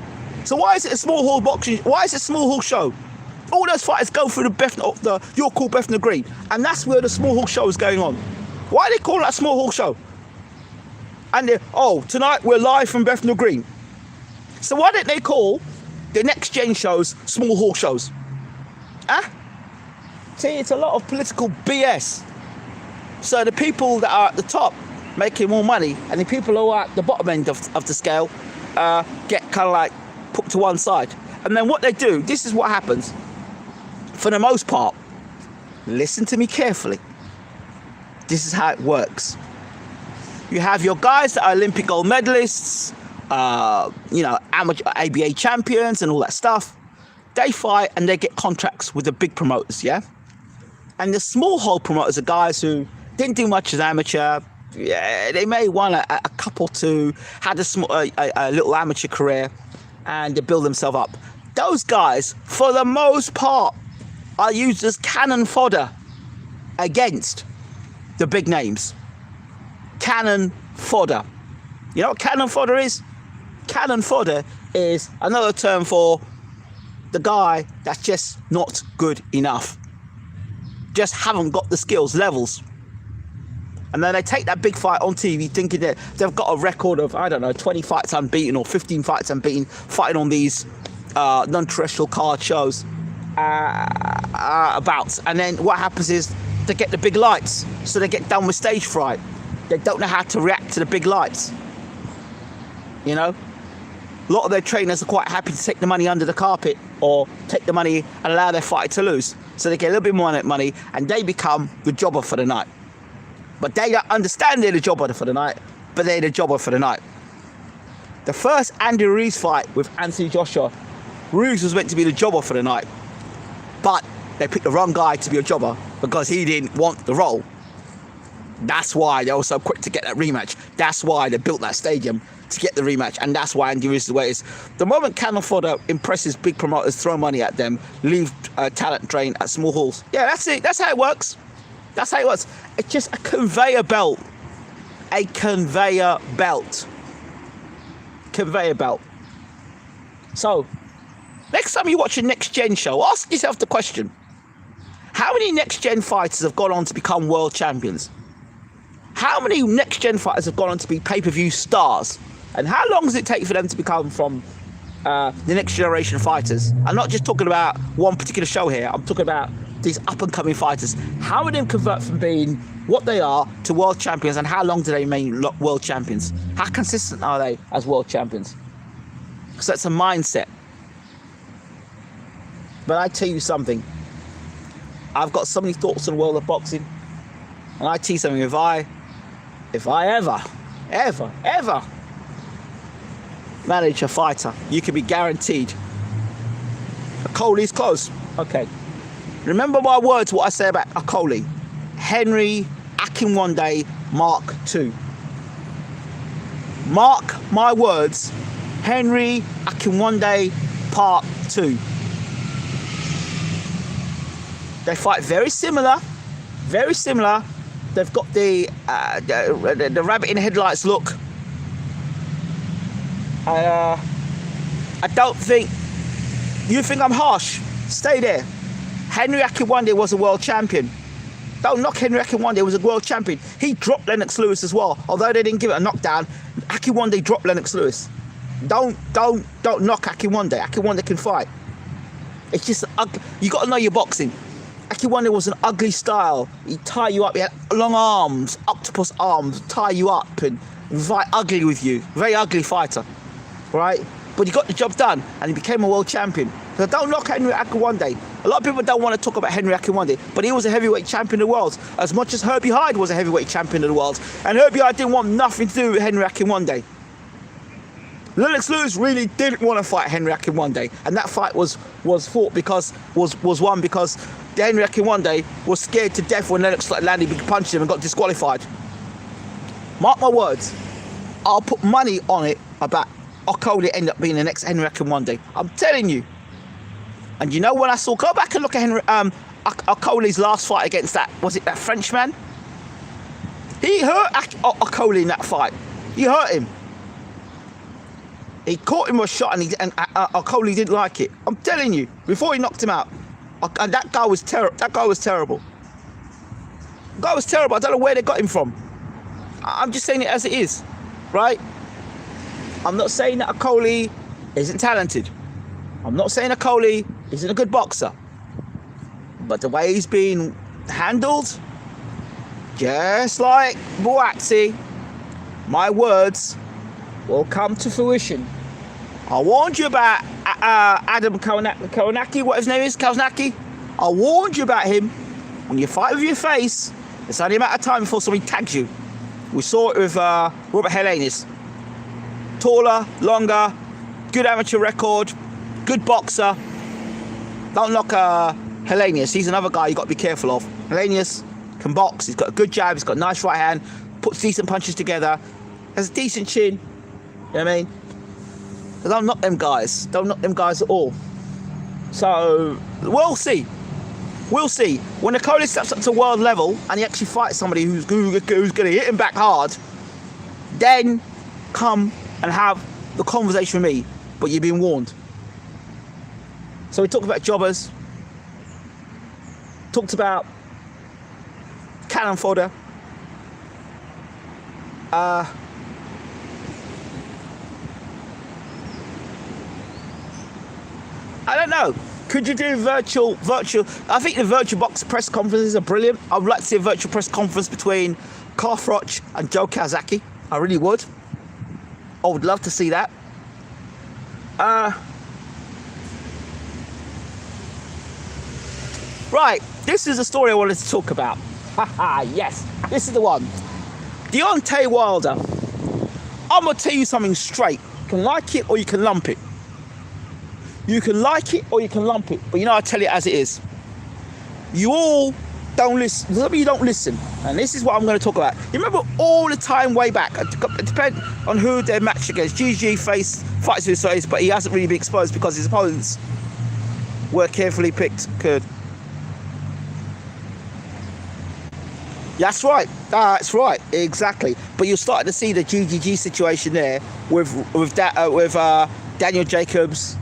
So why is it a small hall boxing? Why is it a small hall show? All those fighters go through the York Hall Bethnal Green, and that's where the small hall show is going on. Why are they calling that a small hall show? And tonight we're live from Bethnal Green. So why didn't they call the next gen shows small hall shows? Huh? See, it's a lot of political BS. So the people that are at the top making more money, and the people who are at the bottom end of the scale get kind of like put to one side. And then what they do, this is what happens. For the most part, listen to me carefully. This is how it works. You have your guys that are Olympic gold medalists, amateur ABA champions and all that stuff. They fight and they get contracts with the big promoters, yeah? And the small hole promoters are guys who didn't do much as amateur. Yeah, they may won a couple two, had a little amateur career, and they build themselves up. Those guys, for the most part, are used as cannon fodder against the big names. Cannon fodder. You know what cannon fodder is? Cannon fodder is another term for the guy that's just not good enough. Just haven't got the skills levels. And then they take that big fight on TV thinking that they've got a record of, 20 fights unbeaten or 15 fights unbeaten, fighting on these non-terrestrial card shows bouts. And then what happens is they get the big lights, so they get done with stage fright. They don't know how to react to the big lights. You know? A lot of their trainers are quite happy to take the money under the carpet or take the money and allow their fighter to lose. So they get a little bit more money and they become the jobber for the night. But they don't understand they're the jobber for the night, but they're the jobber for the night. The first Andy Ruiz fight with Anthony Joshua, Ruiz was meant to be the jobber for the night. But they picked the wrong guy to be a jobber because he didn't want the role. That's why they were so quick to get that rematch. That's why they built that stadium to get the rematch. And that's why Andy Ruiz is the way it is. The moment cannon fodder impresses big promoters, throw money at them, leave talent drain at small halls. Yeah, that's it. That's how it works. That's how it works. It's just a conveyor belt. A conveyor belt. Conveyor belt. So, next time you watch a next gen show, ask yourself the question: how many next gen fighters have gone on to become world champions? How many next gen fighters have gone on to be pay-per-view stars? And how long does it take for them to become from the next generation fighters? I'm not just talking about one particular show here. I'm talking about these up-and-coming fighters. How do they convert from being what they are to world champions, and how long do they remain world champions? How consistent are they as world champions? So it's a mindset. But I tell you something. I've got so many thoughts on the world of boxing. And I tell you something, if I ever manage a fighter, you can be guaranteed. Coley's close. Okay. Remember my words, what I say about Coley. Henry Akinwande Mark II. Mark my words. Henry Akinwande Part 2. They fight very similar. Very similar. They've got the rabbit in the headlights look. I don't think... You think I'm harsh? Stay there. Henry Akinwande was a world champion. Don't knock Henry Akinwande, he was a world champion. He dropped Lennox Lewis as well. Although they didn't give it a knockdown, Akinwande dropped Lennox Lewis. Don't knock Akinwande. Akinwande can fight. It's just, you got to know your boxing. Akinwande was an ugly style. He'd tie you up. He had long arms, octopus arms, tie you up and fight ugly with you. Very ugly fighter, right? But he got the job done and he became a world champion. So don't knock Henry Akinwande. A lot of people don't want to talk about Henry Akinwande, but he was a heavyweight champion of the world, as much as Herbie Hyde was a heavyweight champion of the world. And Herbie Hyde didn't want nothing to do with Henry Akinwande. Lennox Lewis really didn't want to fight Henry Akinwande, and that fight was won because Henry Akinwande was scared to death when Lennox landed big punches him and got disqualified. Mark my words, I'll put money on it about Okoli end up being the next Henry Akinwande. I'm telling you. And you know when I saw, go back and look at Henry Okoli's last fight against that Frenchman? He hurt Okoli in that fight. He hurt him. He caught him with a shot and Coley didn't like it. I'm telling you, before he knocked him out. And that guy was terrible. That guy was terrible. The guy was terrible. I don't know where they got him from. I'm just saying it as it is, right? I'm not saying that Coley isn't talented. I'm not saying that Coley isn't a good boxer. But the way he's been handled, just like Bwtm, my words will come to fruition. I warned you about Adam Kownacki, what his name is, Kownacki. I warned you about him. When you fight with your face, it's only a matter of time before somebody tags you. We saw it with Robert Helenius. Taller, longer, good amateur record, good boxer. Don't knock Helenius. He's another guy you got to be careful of. Helenius can box. He's got a good jab. He's got a nice right hand. Puts decent punches together. Has a decent chin. You know what I mean? Don't knock them guys. Don't knock them guys at all. So, we'll see. We'll see. When the Coley steps up to world level and he actually fights somebody who's going to hit him back hard, then come and have the conversation with me. But you've been warned. So we talked about jobbers. Talked about cannon fodder. I don't know. Could you do virtual? I think the virtual box press conferences are brilliant. I would like to see a virtual press conference between Carl Froch and Joe Kawasaki. I really would. I would love to see that. Right, this is a story I wanted to talk about. Haha, yes, this is the one. Deontay Wilder. I'm going to tell you something straight. You can like it or you can lump it. You can like it or you can lump it. But you know, I tell it as it is. You all don't listen. Some of you don't listen. And this is what I'm going to talk about. You remember all the time way back. It depends on who their match against. GG fights with his face, but he hasn't really been exposed because his opponents were carefully picked. Good. That's right. That's right. Exactly. But you're starting to see the GGG situation there with Daniel Jacobs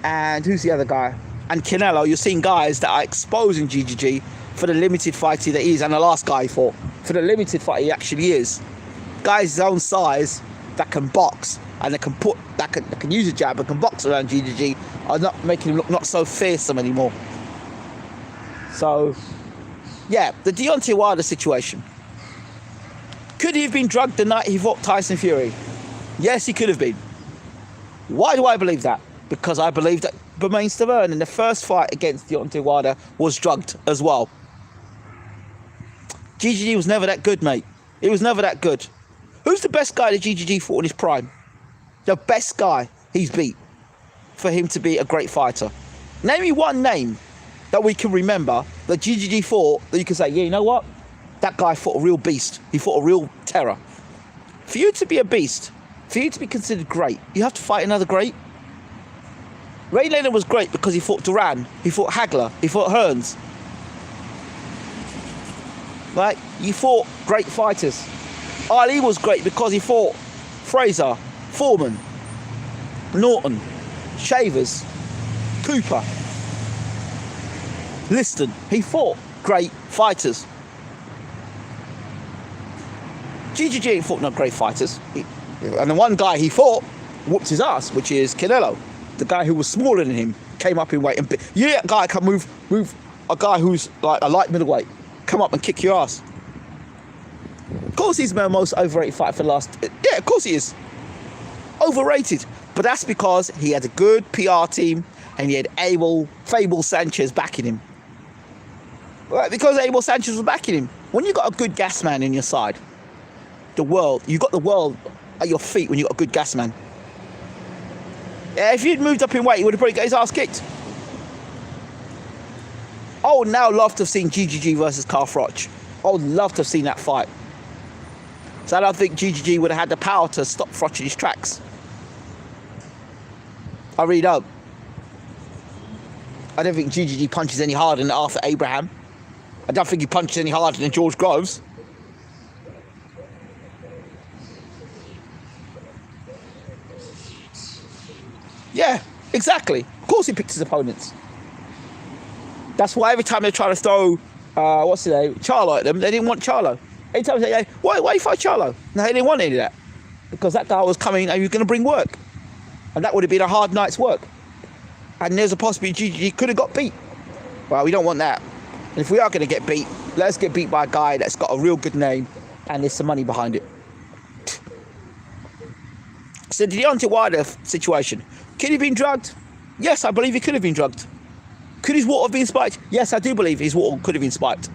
and who's the other guy? And Canelo. You're seeing guys that are exposing GGG for the limited fighter that he is, and the last guy he fought for the limited fight he actually is. Guys his own size that can box and that can use a jab and can box around GGG are not making him look not so fearsome anymore. So. Yeah, the Deontay Wilder situation. Could he have been drugged the night he fought Tyson Fury? Yes, he could have been. Why do I believe that? Because I believe that Bwtm Stavern in the first fight against Deontay Wilder was drugged as well. GGG was never that good, mate. It was never that good. Who's the best guy that GGG fought in his prime? The best guy he's beat for him to be a great fighter. Name me one name that we can remember that GGG fought that you can say, yeah, you know what? That guy fought a real beast. He fought a real terror. For you to be a beast, for you to be considered great, you have to fight another great. Ray Leonard was great because he fought Duran, he fought Hagler, he fought Hearns. Right? You fought great fighters. Ali was great because he fought Fraser, Foreman, Norton, Shavers, Cooper, Liston. He fought great fighters. GGG ain't fought no great fighters. And the one guy he fought whooped his ass, which is Canelo. The guy who was smaller than him came up in weight. And yeah, that guy can move a guy who's like a light middleweight, come up and kick your ass. Of course he's the most overrated fighter for the last... Yeah, of course he is. Overrated. But that's because he had a good PR team and he had Fable Sanchez backing him. Right, because Abel Sanchez was backing him. When you got a good gas man in your side, you got the world at your feet when you got a good gas man. Yeah, if you'd moved up in weight, he would have probably got his ass kicked. I would now love to have seen GGG versus Carl Froch. I would love to have seen that fight. So I don't think GGG would have had the power to stop Froch in his tracks. I really don't. I don't think GGG punches any harder than Arthur Abraham. I don't think he punches any harder than George Groves. Yeah, exactly. Of course he picked his opponents. That's why every time they try to throw, Charlo at them, they didn't want Charlo. Every time they say, why you fight Charlo? No, they didn't want any of that. Because that guy was coming and he was going to bring work. And that would have been a hard night's work. And there's a possibility he could have got beat. Well, we don't want that. And if we are going to get beat, let's get beat by a guy that's got a real good name and there's some money behind it. So the Deontay Wilder situation. Could he have been drugged? Yes, I believe he could have been drugged. Could his water have been spiked? Yes, I do believe his water could have been spiked.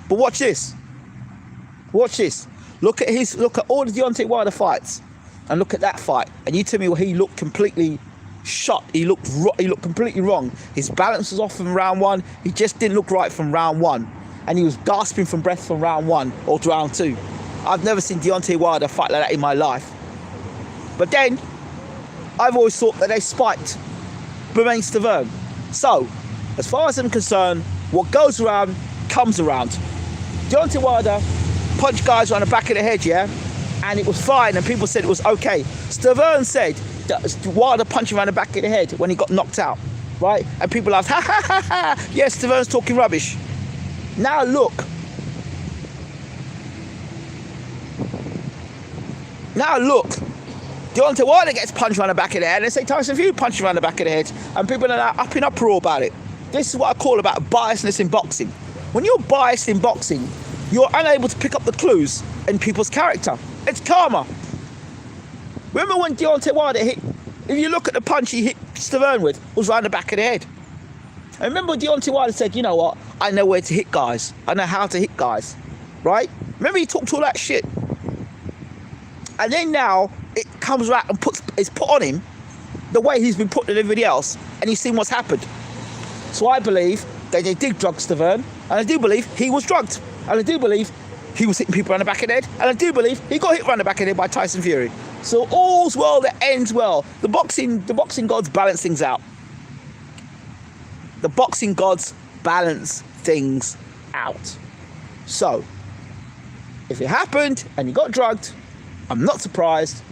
But watch this. Watch this. Look at all the Deontay Wilder fights, and look at that fight. And you tell me, he looked completely shot. He looked completely wrong. His balance was off from round one. He just didn't look right from round one, and he was gasping from breath from round one or to round two. I've never seen Deontay Wilder fight like that in my life. But then, I've always thought that they spiked Bwtm Stavern. So, as far as I'm concerned, what goes around comes around. Deontay Wilder punched guys around the back of the head, yeah? And it was fine, and people said it was okay. Stavern said that Wilder punched him around the back of the head when he got knocked out, right? And people laughed, ha ha ha ha, yes, Stavern's talking rubbish. Now look. Deontay Wilder gets punched around the back of the head, and they say Tyson Fury punched him around the back of the head, and people are now up in uproar about it. This is what I call about biasness in boxing. When you're biased in boxing, you're unable to pick up the clues in people's character. It's karma. Remember when Deontay Wilder hit, if you look at the punch he hit Stavern with, was around the back of the head. And remember Deontay Wilder said, you know what, I know where to hit guys. I know how to hit guys, right? Remember he talked all that shit. And then now, it comes out and it's put on him the way he's been put on everybody else, and he's seen what's happened. So I believe that they did drug Stavern, and I do believe he was drugged, and I do believe he was hitting people around the back of the head, and I do believe he got hit around the back of the head by Tyson Fury. So all's well that ends well. The boxing gods balance things out. The boxing gods balance things out. So if it happened and he got drugged, I'm not surprised,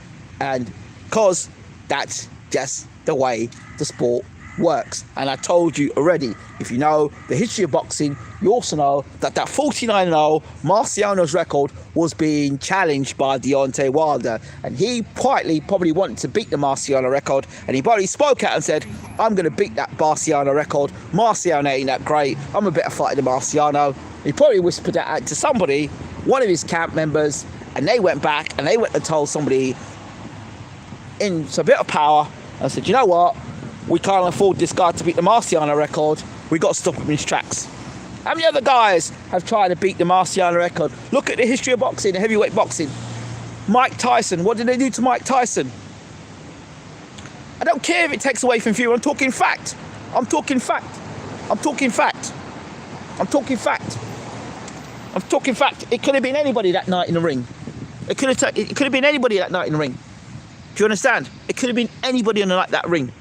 and because that's just the way the sport works. And I told you already, if you know the history of boxing, you also know that 49-0 Marciano's record was being challenged by Deontay Wilder, and he quietly probably wanted to beat the Marciano record, and he probably spoke out and said, I'm going to beat that Marciano record. Marciano ain't that great. I'm a better fighter than Marciano. He probably whispered that out to somebody, one of his camp members, and they went back and they went and told somebody in a bit of power and said, you know what, we can't afford this guy to beat the Marciano record. We got to stop him in his tracks. How many other guys have tried to beat the Marciano record? Look at the history of boxing, the heavyweight boxing. Mike Tyson, what did they do to Mike Tyson? I don't care if it takes away from Fury. I'm talking fact. I'm talking fact. I'm talking fact. I'm talking fact. I'm talking fact. It could have been anybody that night in the ring. It could have been anybody that night in the ring. Do you understand? It could have been anybody in that ring.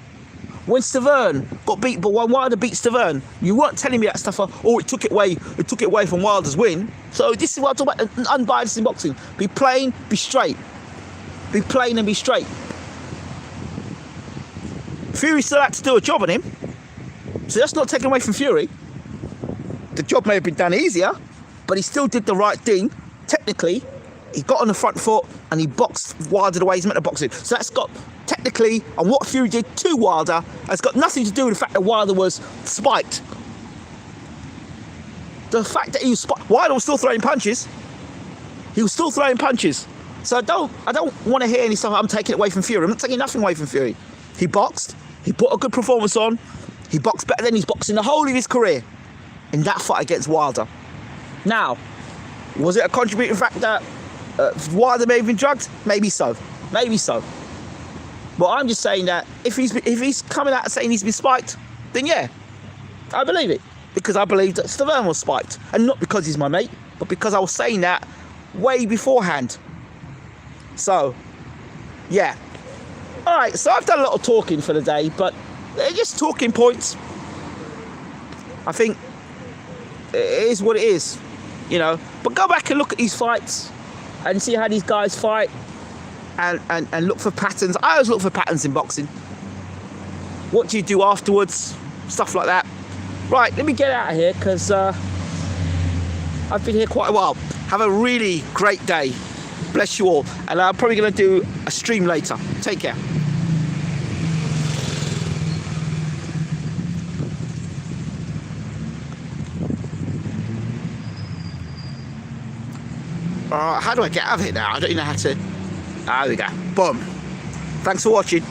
When Stavern got beat, but when Wilder beat Stavern, you weren't telling me that stuff. Oh, it took it away from Wilder's win. So this is what I'm talking about. Unbiased in boxing. Be plain, be straight. Be plain and be straight. Fury still had to do a job on him, so that's not taken away from Fury. The job may have been done easier, but he still did the right thing. Technically, he got on the front foot and he boxed Wilder the way he's meant to box him. So that's got, technically, and what Fury did to Wilder has got nothing to do with the fact that Wilder was spiked. The fact that he was spiked, Wilder was still throwing punches. He was still throwing punches. So I don't want to hear any stuff, I'm taking it away from Fury. I'm not taking nothing away from Fury. He boxed, he put a good performance on, he boxed better than he's boxed in the whole of his career in that fight against Wilder. Now, was it a contributing factor? Wilder may have been drugged? Maybe so. Maybe so. But I'm just saying that if he's coming out and saying he's been spiked, then yeah, I believe it. Because I believe that Stavern was spiked. And not because he's my mate, but because I was saying that way beforehand. So, yeah. Alright, so I've done a lot of talking for the day, but they're just talking points. I think it is what it is, you know. But go back and look at these fights and see how these guys fight and look for patterns. I always look for patterns in boxing. What do you do afterwards? Stuff like that. Right, let me get out of here because I've been here quite a while. Have a really great day. Bless you all. And I'm probably going to do a stream later. Take care. How do I get out of here now? I don't even know how to. There we go. Boom. Thanks for watching.